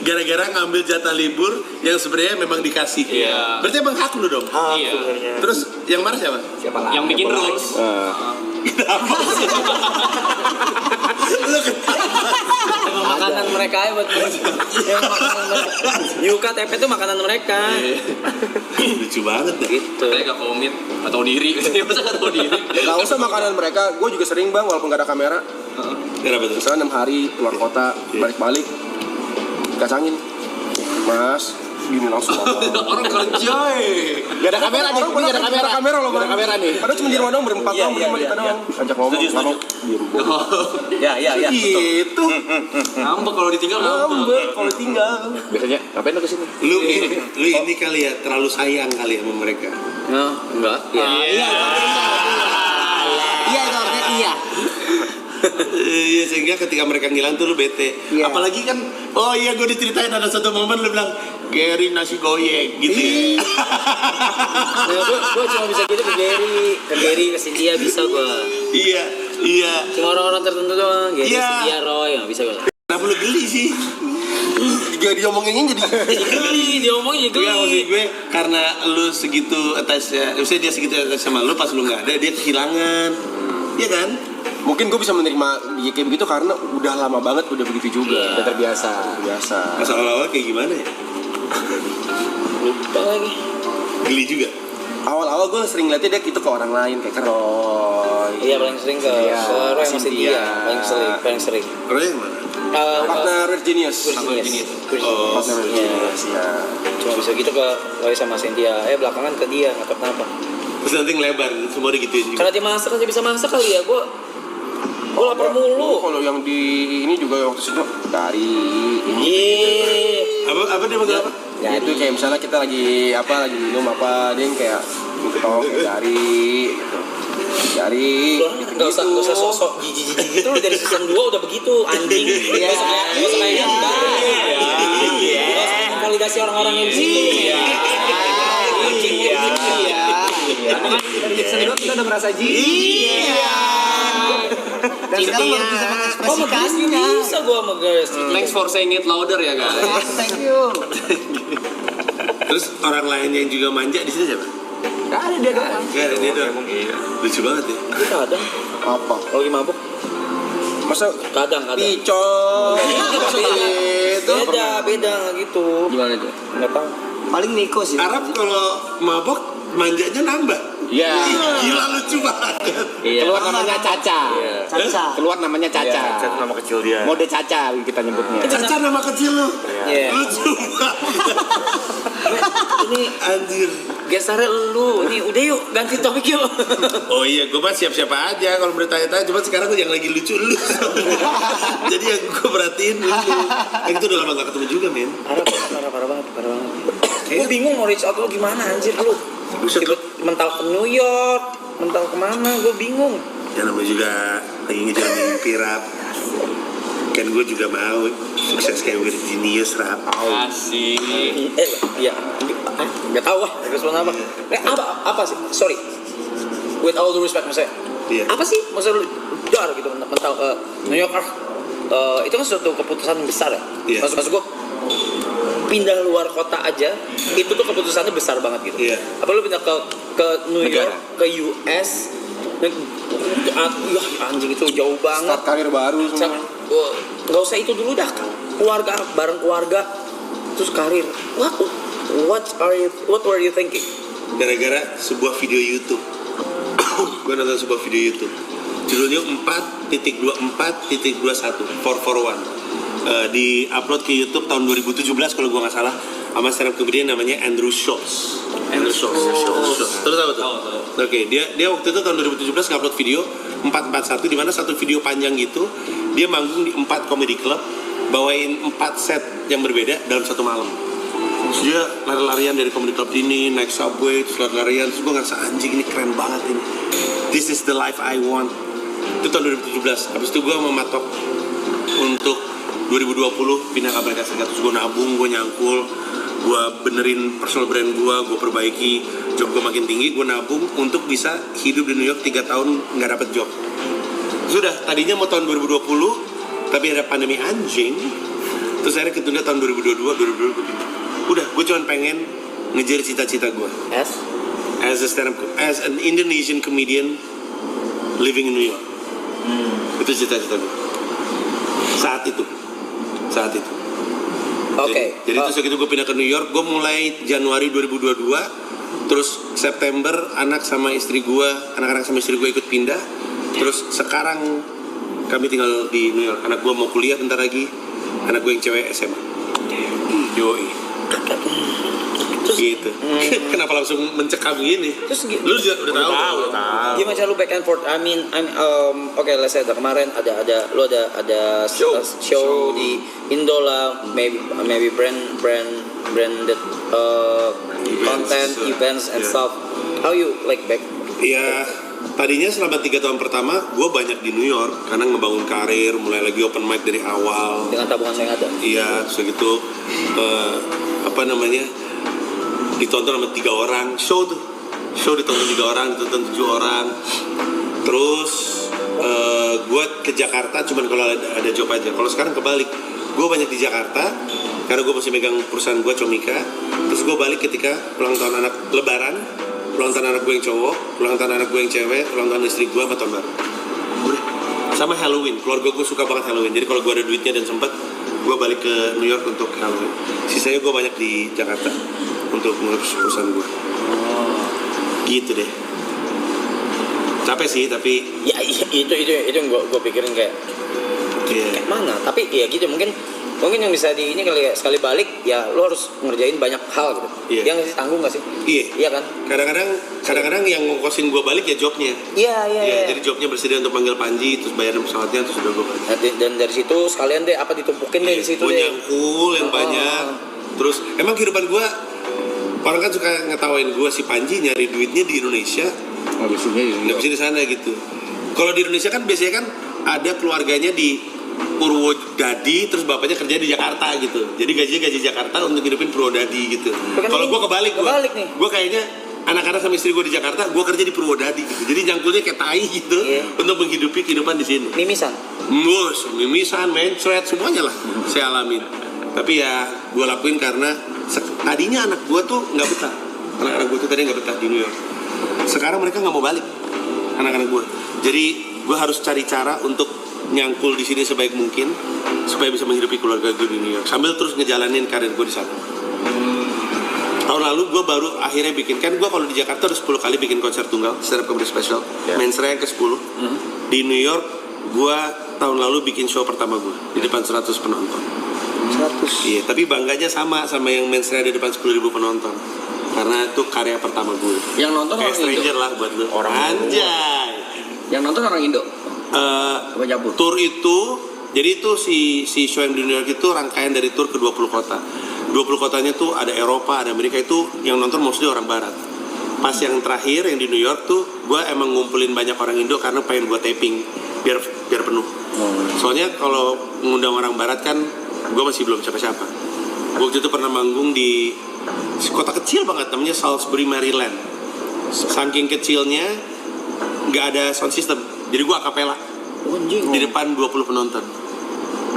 Gara-gara ngambil jatah libur yang sebenarnya memang dikasih. Iya. Berarti emang hak lu dong. Iya. Terus yang marah siapa? Siapa lagi? Yang bikin rules. Emang makanan mereka ya buat Emang makanan mereka. Yuka TP itu makanan mereka. Lucu banget ya. Gitu. Saya gak komit, gak tahu diri. Masa gak tahu diri? Gak usah makanan mereka, gue juga sering bang walaupun gak ada kamera. Kenapa tuh? Misalnya 6 hari keluar kota, balik-balik, kacangin, mas, gini langsung Orang kerja Gak ada kamera nih. Ini gak ada kamera. kamera loh Gak ada bang. kamera nih. Padahal cuma di rumah doang berempat doang, berlima kita doang. Ajak ngomong, Setuju. ngomong, diem Ya. gitu. ngambek kalau ditinggal ngambek. Ngambek kalau tinggal. Biasanya ngapain lo kesini? Lu ini kali ya terlalu sayang kali ya sama mereka. Nah, enggak. Ya. Iya itu artinya iya. Iya sehingga ketika mereka ngilang tuh lu bete. Iya. Apalagi kan, oh iya gue diceritain ada satu momen lu bilang Gary nasi goyang gitu. Ya. Nah, gue cuma bisa gitu ke Gary, ke Cynthia bisa gue. Iya. Cuma orang-orang tertentu doang. Gary, Iya. Cynthia, Roy, nggak bisa gue. Kenapa lu geli sih? Jadi diomonginnya jadi Geli, dia ngomongnya Enggak, maksud geli. gue karena lu segitu attachnya, maksudnya dia segitu attach sama lu pas lu nggak ada dia kehilangan. Iya kan? mungkin gue bisa menerima dia kayak begitu karena udah lama banget udah begitu juga. Udah terbiasa. Pas awal-awal kayak gimana ya? Lupa lagi. Geli juga. Awal-awal gue sering liatnya dia gitu ke orang lain kayak Roy. Iya paling sering ke Roy sama Cynthia. Paling sering. Roy yang mana? Partner Genius. Oh, Partner Genius ya. Cuma bisa gitu ke Roy sama Cynthia. Belakangan ke dia nggak tahu kenapa. terus nanti ngelebar, semua digituin juga. Karena dia masak aja bisa masak kali ya. Gue lapar mulu. Kalau yang di ini juga waktu itu dari ini. Iya. Apa dia manggil apa? Ya itu kayak misalnya kita lagi minum apa, dia yang kayak minta dari gitu. Dari Nggak usah sok-sok jijik gitu loh, dari season 2 udah begitu anjing. Nggak usah kayak Anda. Nggak usah validasi orang-orang yang di situ. Dari season 2 kita udah merasa jijik. Dan sekarang baru bisa mengekspresikannya. Bisa gua sama guys. Thanks for saying it louder ya guys. Thank you. Terus orang lain yang juga manja di sini siapa? Gak ada dia doang. Gak ada dia doang. Lucu banget ya. Kita kadang apa? kalau lagi mabuk Masa kadang. picong itu Beda nggak gitu. gimana itu? Nggak tahu. Paling Niko sih. Arab kalau mabok manjanya nambah. Iya. Gila lucu banget. Keluar namanya Caca. Caca. Keluar namanya Caca. Caca nama kecil dia. Mode Caca kita nyebutnya. Caca nama kecil lu. Iya. Lucu banget. Ini Anjir. gesernya lu. Ini udah yuk ganti topik yuk. Oh iya, gue mah siap-siap aja kalau bertanya-tanya. Cuma sekarang yang lagi lucu lu. Jadi yang gue perhatiin lucu. Itu udah lama gak ketemu juga, men. Parah banget. Gue bingung mau reach out lu gimana anjir lu. Buset lu. Mental ke New York, mental kemana? Gue bingung. Ya namanya juga lagi ngejar mimpi, Rap. Kan gue juga mau sukses kayak Weird Genius, Rap. Asik. Ya, nggak tahu lah. Respon apa? Apa sih? Sorry. With all due respect, maksudnya. Iya. Apa sih? Maksudnya lu jar gitu mental ke New York? Itu kan suatu keputusan besar ya. Iya. Maksud gue, pindah luar kota aja itu tuh keputusannya besar banget gitu. Iya. Apa lu pindah ke New York, ke US, anjing itu jauh banget. Start karir baru semua. Nggak usah itu dulu dah, keluarga bareng keluarga, terus karir. What were you thinking? Gara-gara sebuah video YouTube. Gue nonton sebuah video YouTube. Judulnya 4.24.21 441. Di-upload ke YouTube tahun 2017 kalau gue nggak salah, sama stand up comedian namanya Andrew Schultz. Terus tahu tuh? Oke, dia waktu itu tahun 2017 ngupload video 441 di mana satu video panjang gitu, dia manggung di 4 comedy club, bawain 4 set yang berbeda dalam satu malam. Terus dia lari-larian dari comedy club ini, naik subway, terus lari-larian, terus gue ngerasa anjing ini keren banget ini. This is the life I want. Itu tahun 2017. Habis itu gue mematok untuk 2020 pindah ke Amerika Serikat. Terus gue nabung, gue nyangkul, gue benerin personal brand gue perbaiki, job gue makin tinggi, gue nabung untuk bisa hidup di New York 3 tahun nggak dapet job. Sudah, tadinya mau tahun 2020, tapi ada pandemi anjing, terus akhirnya ketunda tahun 2022 gue pindah. Udah, gue cuma pengen ngejar cita-cita gue. As a stand-up, as an Indonesian comedian living in New York. Itu cita-cita gue. Saat itu. Oke. Jadi terus begitu gue pindah ke New York, gue mulai Januari 2022, terus September anak-anak sama istri gue ikut pindah, terus sekarang kami tinggal di New York. Anak gue mau kuliah bentar lagi, anak gue yang cewek SMA. Yoi. Gitu. Kenapa langsung mencekam gini? Terus Lu juga udah tahu. gimana cara lu back and forth? I mean, okay, let's say kemarin ada show di Indo lah, maybe branded content, events and stuff. How you like back? Ya, tadinya selama 3 tahun pertama gue banyak di New York karena ngebangun karir, mulai lagi open mic dari awal. Dengan tabungan yang ada. Iya, segitu ditonton sama 3 orang, show ditonton 3 orang, ditonton 7 orang. Terus gue ke Jakarta cuman kalau ada job aja. Kalau sekarang kebalik, gue banyak di Jakarta karena gue masih megang perusahaan gue Comika. Terus gue balik ketika ulang tahun anak Lebaran, ulang tahun anak gue yang cowok, ulang tahun anak gue yang cewek, ulang tahun istri gue sama tahun baru. Udah. Sama Halloween, keluarga gue suka banget Halloween. Jadi kalau gue ada duitnya dan sempet, gue balik ke New York untuk Halloween. Sisanya gue banyak di Jakarta untuk mengurus perusahaan gue. Gitu deh. Capek sih, tapi Ya itu yang gue pikirin kayak mana. Tapi ya gitu, mungkin yang bisa di ini kali ya, sekali balik ya lo harus ngerjain banyak hal gitu. Iya. Yang tanggung gak sih? Iya kan? Kadang-kadang yang ngongkosin gue balik ya jobnya. Iya. Jadi jobnya bersedia untuk panggil Panji, terus bayarin pesawatnya, terus udah gue balik. Nah, dan dari situ sekalian deh apa ditumpukin deh di situ Gue deh. nyangkul yang banyak. Terus emang kehidupan gue, orang kan suka ngetawain gue si Panji nyari duitnya di Indonesia, nggak bisa di sana gitu. Kalau di Indonesia kan biasanya kan ada keluarganya di Purwodadi, terus bapaknya kerja di Jakarta gitu. Jadi gaji Jakarta untuk hidupin Purwodadi gitu. Kalau gue kebalik nih. Gue kayaknya anak-anak sama istri gue di Jakarta, gue kerja di Purwodadi gitu. Jadi nyangkulnya kayak tai gitu untuk menghidupi kehidupan di sini. Mimisan, mencret, semuanya lah saya alamin. Tapi ya gue lakuin karena tadinya anak gue tuh nggak betah. Anak-anak gue tuh tadi nggak betah di New York. Sekarang mereka nggak mau balik, anak-anak gue. Jadi gue harus cari cara untuk nyangkul di sini sebaik mungkin supaya bisa menghidupi keluarga gue di New York sambil terus ngejalanin karir gue di sana. Tahun lalu gue baru akhirnya bikin, kan gue kalau di Jakarta udah 10 kali bikin konser tunggal stand up comedy special, Men's Raya yang ke-10. Di New York gue tahun lalu bikin show pertama gue di depan 100 penonton. 100. Iya, tapi bangganya sama yang Men's Raya di depan 10.000 penonton. Karena itu karya pertama gue. Yang nonton kayak orang stranger Indo. lah buat lu. Orang Anjay. Yang nonton orang Indo. Tour itu, jadi itu si show yang di New York itu rangkaian dari tour ke 20 kota. 20 kotanya tuh ada Eropa, ada Amerika, itu yang nonton mostly orang Barat. Pas yang terakhir yang di New York tuh, gue emang ngumpulin banyak orang Indo karena pengen gue taping biar penuh. Soalnya kalau ngundang orang Barat kan, gue masih belum siapa-siapa. Waktu itu pernah manggung di kota kecil banget namanya Salisbury, Maryland. Saking kecilnya nggak ada sound system, jadi gue akapela di depan 20 penonton.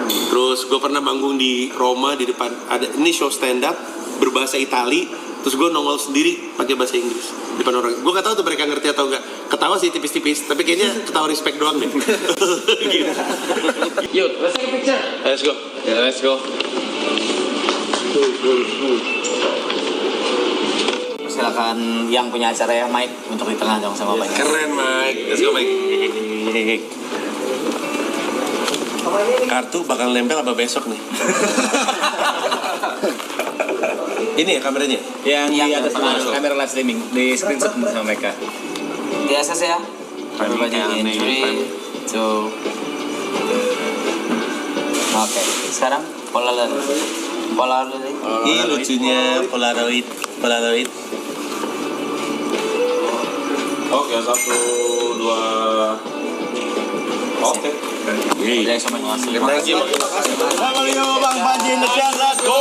Terus Terus gue pernah manggung di Roma di depan ada ini show stand up berbahasa Itali. Terus gue nongol sendiri pakai bahasa Inggris di depan orang. Gue gak tahu tuh mereka ngerti atau enggak. Ketawa sih tipis-tipis, tapi kayaknya ketawa respect doang deh. Gitu. Yuk, let's take a picture. Let's go. Ya, let's go. Silakan yang punya acara ya Mike untuk di tengah dong sama banyak. Keren Mike. Let's go Mike. Kartu bakal nempel apa besok nih? Ini ya kameranya? Yang di atas kamera live streaming di screenshot sama mereka. Biasa sih ya. Everybody in 3, 2. Oke, sekarang Polaroid. Ih lucunya Polaroid. Oke, 1, 2. Oke. Udah sama ngasih. Thank you Bang Panji in the chat. Let's go.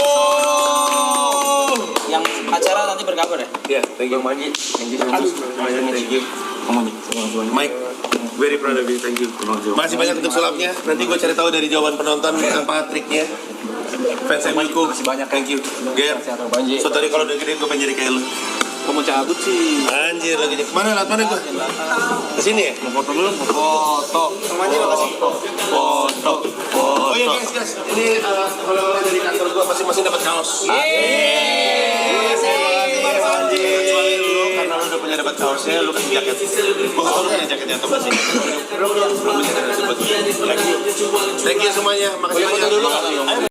Yang acara nanti berkabar ya? Ya, thank you Manji. Thank you. Mike, very proud of you. Thank you. Masih banyak untuk sulapnya. Nanti gue cari tahu dari jawaban penonton apa triknya. Fans MU masih banyak. Thank you. Ger. So tadi kalau udah gede gue pengen jadi kayak lu. Kamu cabut sih. Anjir lagi mana lewat mana gue? Kesini ya? Mau foto dulu? Foto. Manji makasih. Foto. Oh iya guys, ini oleh-oleh dari kantor gue masing-masing dapat kaos. Kecuali lu karena lu udah punya dapat kaosnya, lu kasih jaket. Gue gak tau lu punya jaketnya atau masih. Thank you semuanya, makasih banyak.